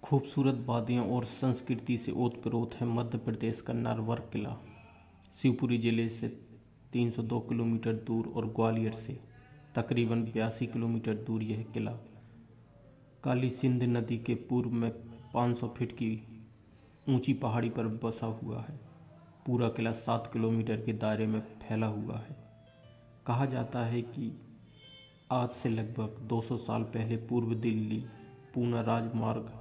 खूबसूरत वादियों और संस्कृति से ओतप्रोत है मध्य प्रदेश का नरवर किला। शिवपुरी जिले से 302 किलोमीटर दूर और ग्वालियर से तकरीबन 82 किलोमीटर दूर यह किला काली सिंध नदी के पूर्व में 500 फीट की ऊंची पहाड़ी पर बसा हुआ है। पूरा किला 7 किलोमीटर के दायरे में फैला हुआ है। कहा जाता है कि आज से लगभग 200 साल पहले पूर्व दिल्ली पूना राजमार्ग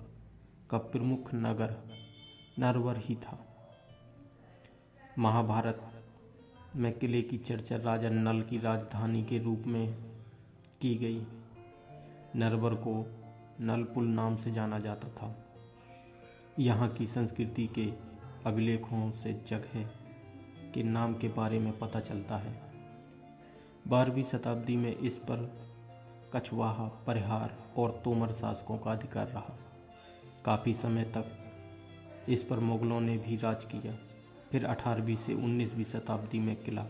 का प्रमुख नगर नरवर ही था। महाभारत में किले की चर्चा राजा नल की राजधानी के रूप में की गई। नरवर को नलपुल नाम से जाना जाता था। यहाँ की संस्कृति के अभिलेखों से जगह के नाम के बारे में पता चलता है। 12वीं शताब्दी में इस पर कछवाहा, परिहार और तोमर शासकों का अधिकार रहा। काफ़ी समय तक इस पर मुगलों ने भी राज किया। फिर 18वीं से 19वीं शताब्दी में किला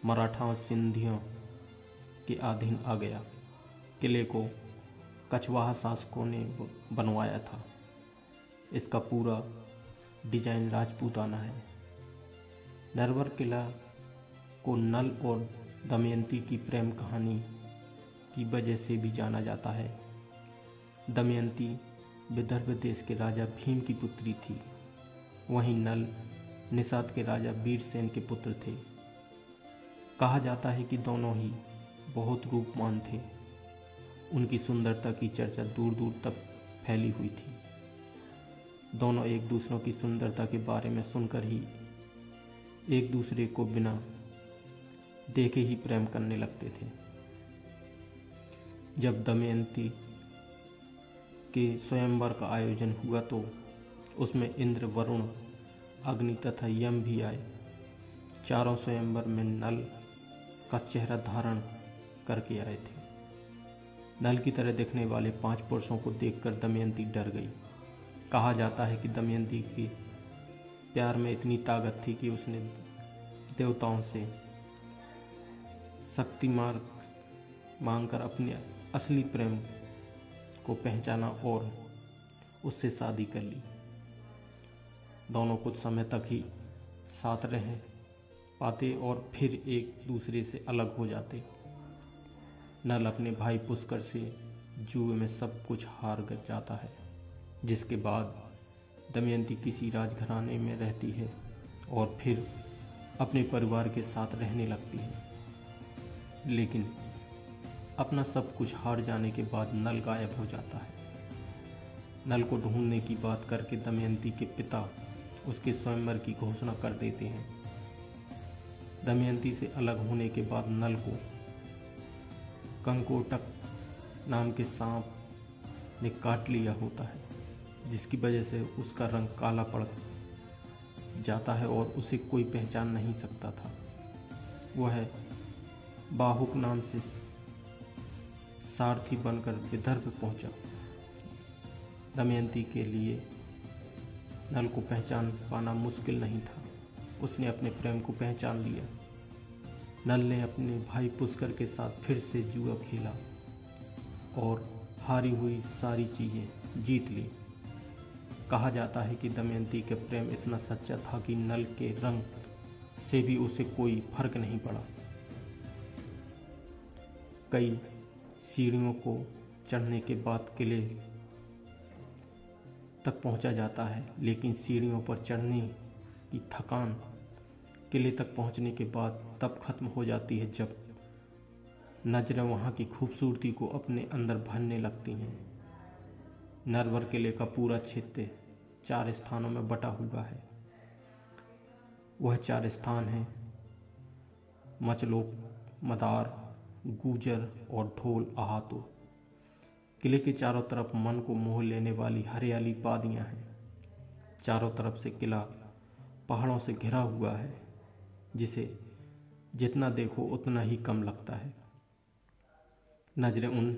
मराठाओं सिंधियों के अधीन आ गया। किले को कछवाहा शासकों ने बनवाया था। इसका पूरा डिजाइन राजपूताना है। नरवर किला को नल और दमयंती की प्रेम कहानी की वजह से भी जाना जाता है। दमयंती विदर्भ देश के राजा भीम की पुत्री थी। वहीं नल निषाद के राजा वीरसेन के पुत्र थे। कहा जाता है कि दोनों ही बहुत रूपवान थे। उनकी सुंदरता की चर्चा दूर दूर तक फैली हुई थी। दोनों एक दूसरों की सुंदरता के बारे में सुनकर ही एक दूसरे को बिना देखे ही प्रेम करने लगते थे। जब दमयंती के स्वयंवर का आयोजन हुआ तो उसमें इंद्र, वरुण, अग्नि तथा यम भी आए। चारों स्वयंवर में नल का चेहरा धारण करके आए थे। नल की तरह दिखने वाले 5 पुरुषों को देखकर दमयंती डर गई। कहा जाता है कि दमयंती के प्यार में इतनी ताकत थी कि उसने देवताओं से शक्ति मांगकर अपने असली प्रेम को पहचाना और उससे शादी कर ली। दोनों कुछ समय तक ही साथ रह पाते और फिर एक दूसरे से अलग हो जाते। नल अपने भाई पुष्कर से जुए में सब कुछ हार कर जाता है, जिसके बाद दमयंती किसी राजघराने में रहती है और फिर अपने परिवार के साथ रहने लगती है। लेकिन अपना सब कुछ हार जाने के बाद नल गायब हो जाता है। नल को ढूंढने की बात करके दमयंती के पिता उसके स्वयंवर की घोषणा कर देते हैं। दमयंती से अलग होने के बाद नल को कंकोटक नाम के सांप ने काट लिया होता है, जिसकी वजह से उसका रंग काला पड़ जाता है और उसे कोई पहचान नहीं सकता था। वह बाहुक नाम से सारथी बनकर विदर्भ पहुंचा। दमयंती के लिए नल को पहचान पाना मुश्किल नहीं था। उसने अपने प्रेम को पहचान लिया। नल ने अपने भाई पुष्कर के साथ फिर से जुआ खेला और हारी हुई सारी चीज़ें जीत ली। कहा जाता है कि दमयंती का प्रेम इतना सच्चा था कि नल के रंग से भी उसे कोई फर्क नहीं पड़ा। कई सीढ़ियों को चढ़ने के बाद किले तक पहुंचा जाता है, लेकिन सीढ़ियों पर चढ़ने की थकान किले तक पहुंचने के बाद तब खत्म हो जाती है जब नजरें वहां की खूबसूरती को अपने अंदर भरने लगती हैं। नरवर किले का पूरा क्षेत्र 4 स्थानों में बटा हुआ है। वह 4 स्थान हैं मचलोक, मदार, गुजर और ढोल आहातो। किले के चारों तरफ मन को मोह लेने वाली हरियाली वादियां हैं। चारों तरफ से किला पहाड़ों से घिरा हुआ है, जिसे जितना देखो उतना ही कम लगता है। नजरें उन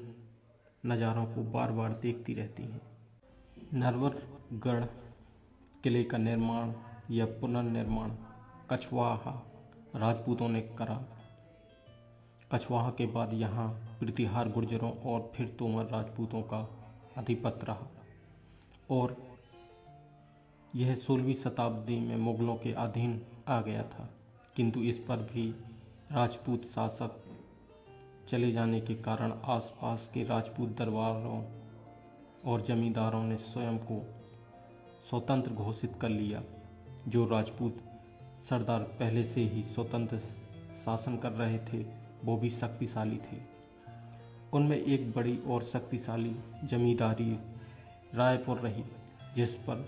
नज़ारों को बार बार देखती रहती हैं। नरवर गढ़ किले का निर्माण या पुनर्निर्माण कछवाहा राजपूतों ने करा। कछवाहा के बाद यहाँ प्रतिहार गुर्जरों और फिर तोमर राजपूतों का आधिपत्य रहा और यह 16वीं शताब्दी में मुगलों के अधीन आ गया था, किंतु इस पर भी राजपूत शासक चले जाने के कारण आसपास के राजपूत दरबारों और जमींदारों ने स्वयं को स्वतंत्र घोषित कर लिया। जो राजपूत सरदार पहले से ही स्वतंत्र शासन कर रहे थे वो भी शक्तिशाली थे। उनमें एक बड़ी और शक्तिशाली जमींदारी रायपुर रही, जिस पर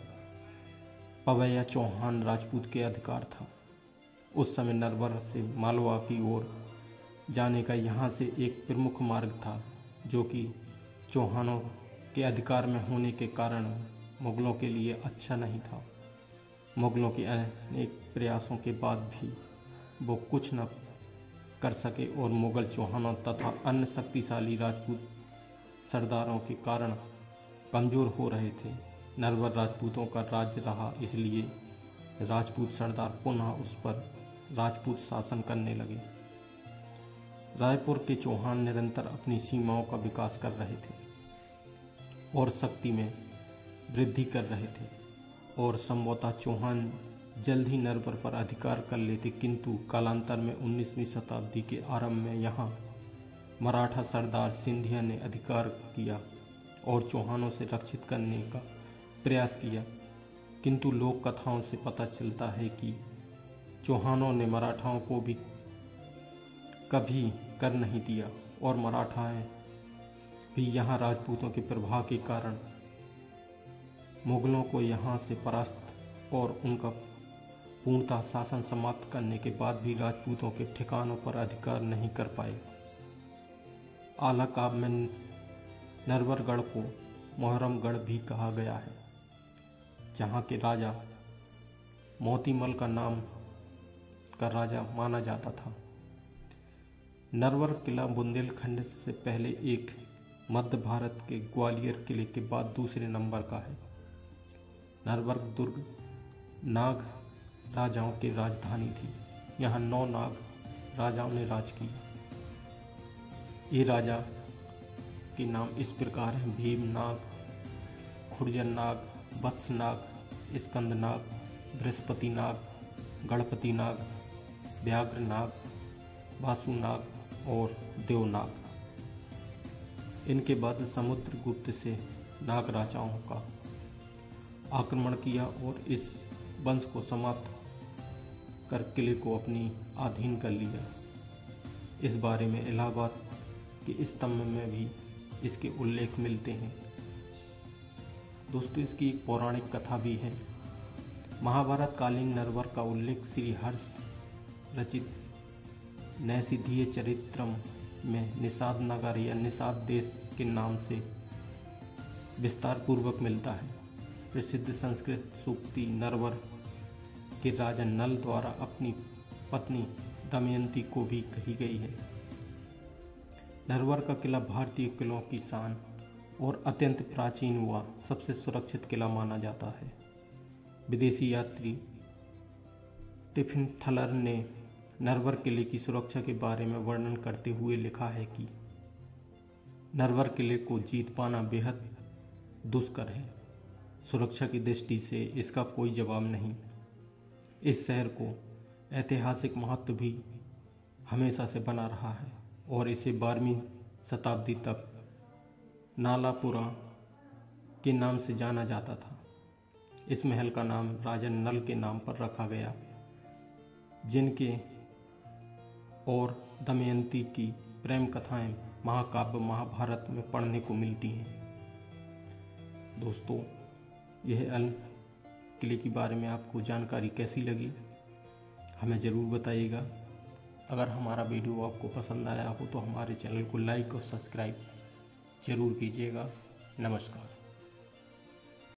पवैया चौहान राजपूत के अधिकार था। उस समय नरवर से मालवा की ओर जाने का यहाँ से एक प्रमुख मार्ग था, जो कि चौहानों के अधिकार में होने के कारण मुगलों के लिए अच्छा नहीं था। मुगलों के अनेक प्रयासों के बाद भी वो कुछ न कर सके और मुगल चौहानों तथा अन्य शक्तिशाली राजपूत सरदारों के कारण कमज़ोर हो रहे थे। नरवर राजपूतों का राज्य रहा, इसलिए राजपूत सरदार पुनः उस पर राजपूत शासन करने लगे। रायपुर के चौहान निरंतर अपनी सीमाओं का विकास कर रहे थे और शक्ति में वृद्धि कर रहे थे और संभवतः चौहान जल्द ही नरवर पर अधिकार कर लेते, किंतु कालांतर में 19वीं शताब्दी के आरंभ में यहाँ मराठा सरदार सिंधिया ने अधिकार किया और चौहानों से रक्षित करने का प्रयास किया। किंतु लोक कथाओं से पता चलता है कि चौहानों ने मराठाओं को भी कभी कर नहीं दिया और मराठाएं भी यहाँ राजपूतों के प्रभाव के कारण मुगलों को यहाँ से परास्त और उनका पूर्णतः शासन समाप्त करने के बाद भी राजपूतों के ठिकानों पर अधिकार नहीं कर पाए। आला काब में नरवरगढ़ को मोहरमगढ़ भी कहा गया है, जहाँ के राजा मोतीमल का नाम का राजा माना जाता था। नरवर किला बुंदेलखंड से पहले एक मध्य भारत के ग्वालियर किले के बाद दूसरे नंबर का है। नरवर दुर्ग नाग राजाओं की राजधानी थी। यहाँ 9 नाग राजाओं ने राज किया। ये राजा के नाम इस प्रकार हैं: भीमनाग, खुर्जनाग, वत्सनाग, स्कंदनाग, बृहस्पतिनाग, गणपतिनाग, व्याघ्रनाग, वासुनाग और देवनाग। इनके बाद समुद्रगुप्त से नाग राजाओं का आक्रमण किया और इस वंश को समाप्त कर किले को अपनी अधीन कर लिया। इस बारे में इलाहाबाद के स्तंभ में भी इसके उल्लेख मिलते हैं। दोस्तों, इसकी एक पौराणिक कथा भी है। महाभारत कालीन नरवर का उल्लेख श्री हर्ष रचित नैषधीय चरित्रम में निषाद नगर या निषाद देश के नाम से विस्तार पूर्वक मिलता है। प्रसिद्ध संस्कृत सूक्ति नरवर के राजा नल द्वारा अपनी पत्नी दमयंती को भी कही गई है। नरवर का किला भारतीय किलों की शान और अत्यंत प्राचीन हुआ सबसे सुरक्षित किला माना जाता है। विदेशी यात्री टिफिन थलर ने नरवर किले की सुरक्षा के बारे में वर्णन करते हुए लिखा है कि नरवर किले को जीत पाना बेहद दुष्कर है। सुरक्षा की दृष्टि से इसका कोई जवाब नहीं। इस शहर को ऐतिहासिक महत्व भी हमेशा से बना रहा है और इसे 12वीं शताब्दी तक नालापुरा के नाम से जाना जाता था। इस महल का नाम राजा नल के नाम पर रखा गया, जिनके और दमयंती की प्रेम कथाएं महाकाव्य महाभारत में पढ़ने को मिलती हैं। दोस्तों, यह अल किले के बारे में आपको जानकारी कैसी लगी हमें ज़रूर बताइएगा। अगर हमारा वीडियो आपको पसंद आया हो तो हमारे चैनल को लाइक और सब्सक्राइब ज़रूर कीजिएगा। नमस्कार।